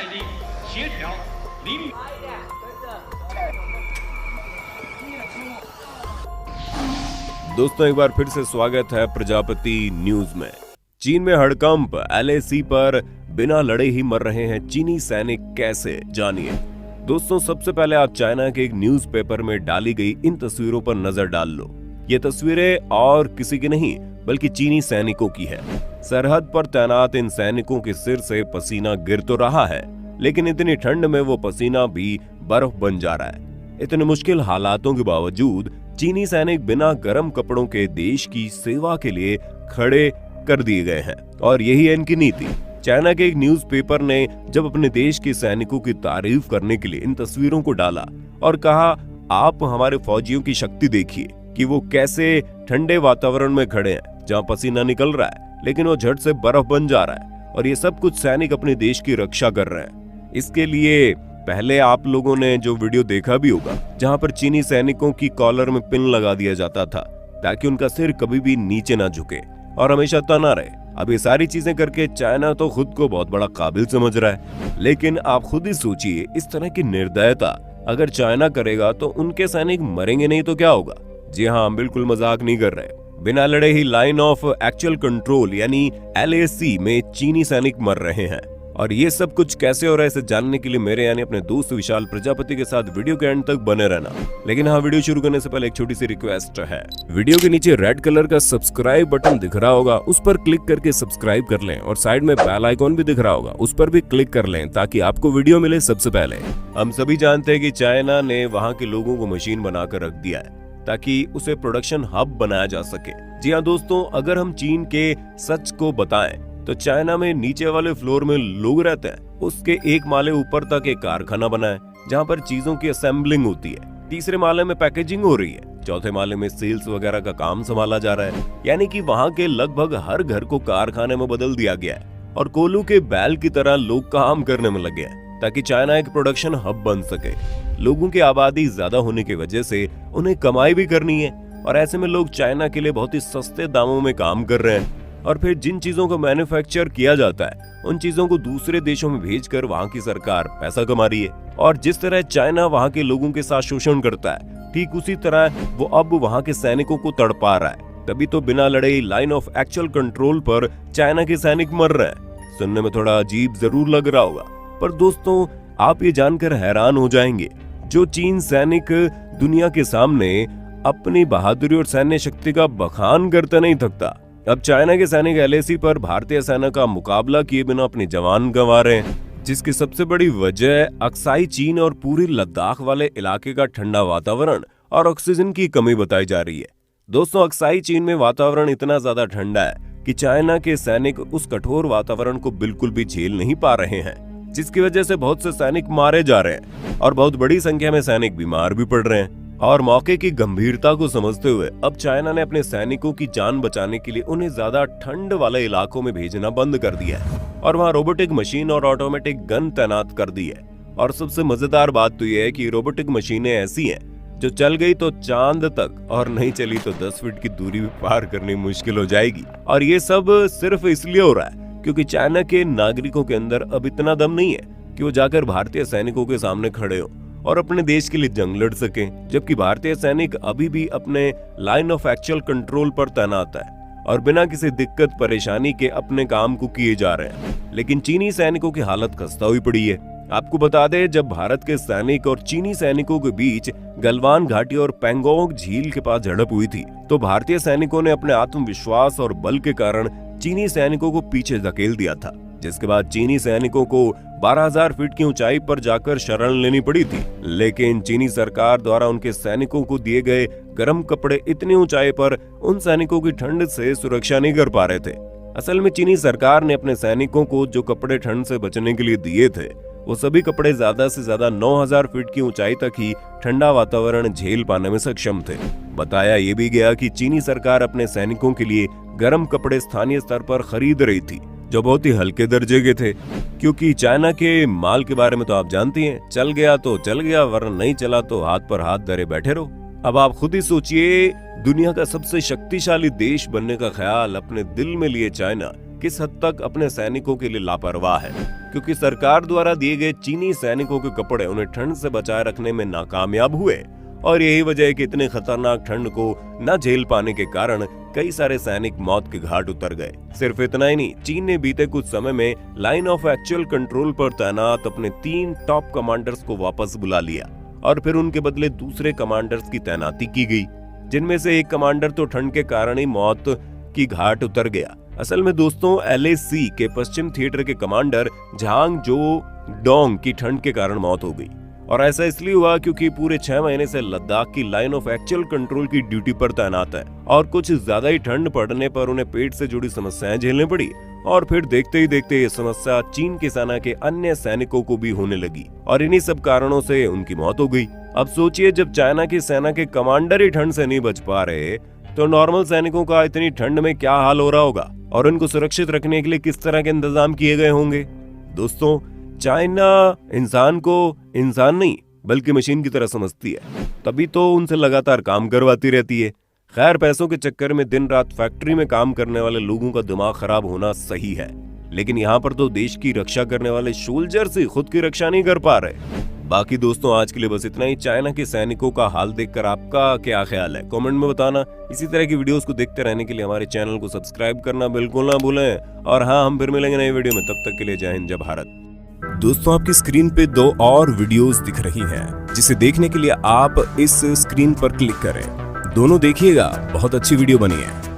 力协调邻里。दोस्तों एक बार फिर से स्वागत है प्रजापति न्यूज में। चीन में हड़कंप, एलएसी पर बिना लड़े ही मर रहे हैं चीनी सैनिक, कैसे जानिए। दोस्तों सबसे पहले आप चाइना के एक न्यूज़पेपर में डाली गई इन तस्वीरों पर नजर डाल लो। ये तस्वीरें और किसी की नहीं बल्कि चीनी सैनिकों की है। सरहद पर तैनात इन सैनिकों के सिर से पसीना गिर तो रहा है, लेकिन इतनी ठंड में वो पसीना भी बर्फ बन जा रहा है। इतने मुश्किल हालातों के बावजूद चीनी सैनिक बिना गर्म कपड़ों के देश की सेवा के लिए खड़े कर दिए गए हैं, और यही है इनकी नीति। चाइना के एक न्यूज़पेपर ने जब अपने देश के सैनिकों की तारीफ करने के लिए इन तस्वीरों को डाला और कहा, आप हमारे फौजियों की शक्ति देखिए कि वो कैसे ठंडे वातावरण में खड़े हैं जहां पसीना निकल रहा है लेकिन वो झट से बर्फ बन जा रहा है, और ये सब कुछ सैनिक अपने देश की रक्षा कर रहे हैं। इसके लिए पहले आप लोगों ने जो वीडियो देखा भी होगा जहां पर चीनी सैनिकों की कॉलर में पिन लगा दिया जाता था ताकि उनका सिर कभी भी नीचे ना झुके और हमेशा तना रहे। अब ये सारी चीजें करके चाइना तो खुद को बहुत बड़ा काबिल समझ रहा है, लेकिन आप खुद ही सोचिए इस तरह की निर्दयता अगर चाइना करेगा तो उनके सैनिक मरेंगे नहीं तो क्या होगा। जी हाँ, हम बिल्कुल मजाक नहीं कर रहे। बिना लड़े ही लाइन ऑफ एक्चुअल कंट्रोल यानी एलएसी में चीनी सैनिक मर रहे हैं। और ये सब कुछ कैसे हो रहा है इसे जानने के लिए मेरे यानी अपने दोस्त विशाल प्रजापति के साथ वीडियो के एंड तक बने रहना। लेकिन हाँ, वीडियो शुरू करने से पहले एक छोटी सी रिक्वेस्ट है। वीडियो के नीचे रेड कलर का सब्सक्राइब बटन दिख रहा होगा, उस पर क्लिक करके सब्सक्राइब कर लें, और साइड में बेल आइकॉन भी दिख रहा होगा, उस पर भी क्लिक कर लें ताकि आपको वीडियो मिले सबसे पहले। हम सभी जानते हैं कि चाइना ने वहाँ के लोगों को मशीन बनाकर रख दिया है ताकि उसे प्रोडक्शन हब बनाया जा सके। जी हाँ दोस्तों, अगर हम चीन के सच को बताएं तो चाइना में नीचे वाले फ्लोर में लोग रहते हैं, उसके एक माले ऊपर तक एक कारखाना बना है जहाँ पर चीजों की असेंबलिंग होती है, तीसरे माले में पैकेजिंग हो रही है, चौथे माले में सेल्स वगैरह का काम संभाला जा रहा है। यानी कि वहाँ के लगभग हर घर को कारखाने में बदल दिया गया है और कोल्हू के बैल की तरह लोग काम करने में लगे हैं ताकि चाइना एक प्रोडक्शन हब बन सके। लोगों की आबादी ज्यादा होने की वजह से उन्हें कमाई भी करनी है, और ऐसे में लोग चाइना के लिए बहुत ही सस्ते दामों में काम कर रहे हैं, और फिर जिन चीजों को मैन्युफैक्चर किया जाता है उन चीजों को दूसरे देशों में भेजकर वहाँ की सरकार पैसा कमा रही है। और जिस तरह चाइना वहाँ के लोगों के साथ शोषण करता है, ठीक उसी तरह वो अब वहाँ के सैनिकों को तड़पा रहा है। तभी तो बिना लड़े लाइन ऑफ एक्चुअल कंट्रोल पर चाइना के सैनिक मर रहे हैं। सुनने में थोड़ा अजीब जरूर लग रहा होगा, पर दोस्तों आप ये जानकर हैरान हो जाएंगे, जो चीन सैनिक दुनिया के सामने अपनी बहादुरी और सैन्य शक्ति का बखान करते नहीं थकता। अब चाइना के सैनिक एलएसी पर भारतीय सेना का मुकाबला किए बिना अपने जवान गंवा रहे हैं, जिसकी सबसे बड़ी वजह अक्साई चीन और पूरी लद्दाख वाले इलाके का ठंडा वातावरण और ऑक्सीजन की कमी बताई जा रही है। दोस्तों अक्साई चीन में वातावरण इतना ज्यादा ठंडा है कि चाइना के सैनिक उस कठोर वातावरण को बिल्कुल भी झेल नहीं पा रहे हैं, जिसकी वजह से बहुत से सैनिक मारे जा रहे हैं और बहुत बड़ी संख्या में सैनिक बीमार भी पड़ रहे हैं। और मौके की गंभीरता को समझते हुए अब चाइना ने अपने सैनिकों की जान बचाने के लिए उन्हें ज्यादा ठंड वाले इलाकों में भेजना बंद कर दिया है और वहां रोबोटिक मशीन और ऑटोमेटिक गन तैनात कर दी है। और सबसे मजेदार बात तो यह है कि रोबोटिक मशीनें ऐसी हैं जो चल गई तो चांद तक, और नहीं चली तो 10 फीट की दूरी भी पार करनी मुश्किल हो जाएगी। और ये सब सिर्फ इसलिए हो रहा है क्योंकि चाइना के नागरिकों के अंदर अब इतना दम नहीं है कि वो जाकर भारतीय सैनिकों के सामने खड़े हो और अपने देश के लिए जंग लड़ सकें, जबकि भारतीय सैनिक अभी भी अपने लाइन ऑफ एक्चुअल कंट्रोल पर तैनात है और बिना किसी दिक्कत परेशानी के अपने काम को किए जा रहे हैं। लेकिन चीनी सैनिकों की हालत खस्ता हुई पड़ी है। आपको बता दें, जब भारत के सैनिक और चीनी सैनिकों के बीच गलवान घाटी और पैंगोंग झील के पास झड़प हुई थी तो भारतीय सैनिकों ने अपने आत्मविश्वास और बल के कारण चीनी सैनिकों को पीछे धकेल दिया था, जिसके बाद चीनी सैनिकों को 12,000 फीट की ऊंचाई पर जाकर शरण लेनी पड़ी थी। लेकिन चीनी सरकार द्वारा उनके सैनिकों को दिए गए गर्म कपड़े इतनी ऊंचाई पर उन सैनिकों की ठंड से सुरक्षा नहीं कर पा रहे थे। असल में चीनी सरकार ने अपने सैनिकों को जो कपड़े ठंड से बचने के लिए दिए थे वो सभी कपड़े ज्यादा से ज्यादा 9,000 फीट की ऊंचाई तक ही ठंडा वातावरण झेल पाने में सक्षम थे। बताया ये भी गया कि चीनी सरकार अपने सैनिकों के लिए गर्म कपड़े स्थानीय स्तर पर खरीद रही थी जो बहुत ही हल्के दर्जे के थे, क्योंकि चाइना के माल के बारे में तो आप जानती हैं, चल गया तो चल गया, वरना नहीं चला तो हाथ पर हाथ धरे बैठे रहो। अब आप खुद ही सोचिए, दुनिया का सबसे शक्तिशाली देश बनने का ख्याल अपने दिल में लिए चाइना किस हद तक अपने सैनिकों के लिए लापरवाह है, क्योंकि सरकार द्वारा दिए गए चीनी सैनिकों के कपड़े उन्हें ठंड से बचाए रखने में नाकामयाब हुए और यही वजह है कि इतने खतरनाक ठंड को न झेल पाने के कारण कई सारे सैनिक मौत के घाट उतर गए। सिर्फ इतना ही नहीं, चीन ने बीते कुछ समय में लाइन ऑफ एक्चुअल कंट्रोल पर तैनात अपने 3 टॉप कमांडर्स को वापस बुला लिया और फिर उनके बदले दूसरे कमांडर्स की तैनाती की गई, जिनमें से एक कमांडर तो ठंड के कारण ही मौत की घाट उतर गया। असल में दोस्तों, LAC के पश्चिम थिएटर के कमांडर झांग जो डोंग की ठंड के कारण मौत हो गई और ऐसा इसलिए हुआ क्योंकि पूरे 6 महीने से लद्दाख की लाइन ऑफ एक्चुअल कंट्रोल की ड्यूटी पर तैनात है और कुछ ज्यादा ही ठंड पड़ने पर उन्हें पेट से जुड़ी समस्याएं झेलनी पड़ी और फिर देखते ही देखते ये समस्या चीन की सेना के अन्य सैनिकों को भी होने लगी और इन्हीं सब कारणों से उनकी मौत हो गई। अब सोचिए, जब चाइना की सेना के कमांडर ही ठंड से नहीं बच पा रहे तो नॉर्मल सैनिकों का इतनी ठंड में क्या हाल हो रहा होगा और उनको सुरक्षित रखने के लिए किस तरह के इंतजाम किए गए होंगे। दोस्तों, चाइना इंसान को इंसान नहीं बल्कि मशीन की तरह समझती है, तभी तो उनसे लगातार काम करवाती रहती है। खैर, पैसों के चक्कर में दिन रात फैक्ट्री में काम करने वाले लोगों का दिमाग खराब होना सही है, लेकिन यहाँ पर तो देश की रक्षा करने वाले सोल्जर्स ही खुद की रक्षा नहीं कर पा रहे। बाकी दोस्तों, आज के लिए बस इतना ही। चाइना के सैनिकों का हाल देखकर आपका क्या ख्याल है, कमेंट में बताना। इसी तरह की वीडियोस को देखते रहने के लिए हमारे चैनल को सब्सक्राइब करना बिल्कुल ना भूलें और हाँ, हम फिर मिलेंगे नई वीडियो में। तब तक के लिए जय हिंद, जय भारत। दोस्तों, आपकी स्क्रीन पे 2 और वीडियोस दिख रही हैं, जिसे देखने के लिए आप इस स्क्रीन पर क्लिक करें। दोनों देखिएगा, बहुत अच्छी वीडियो बनी है।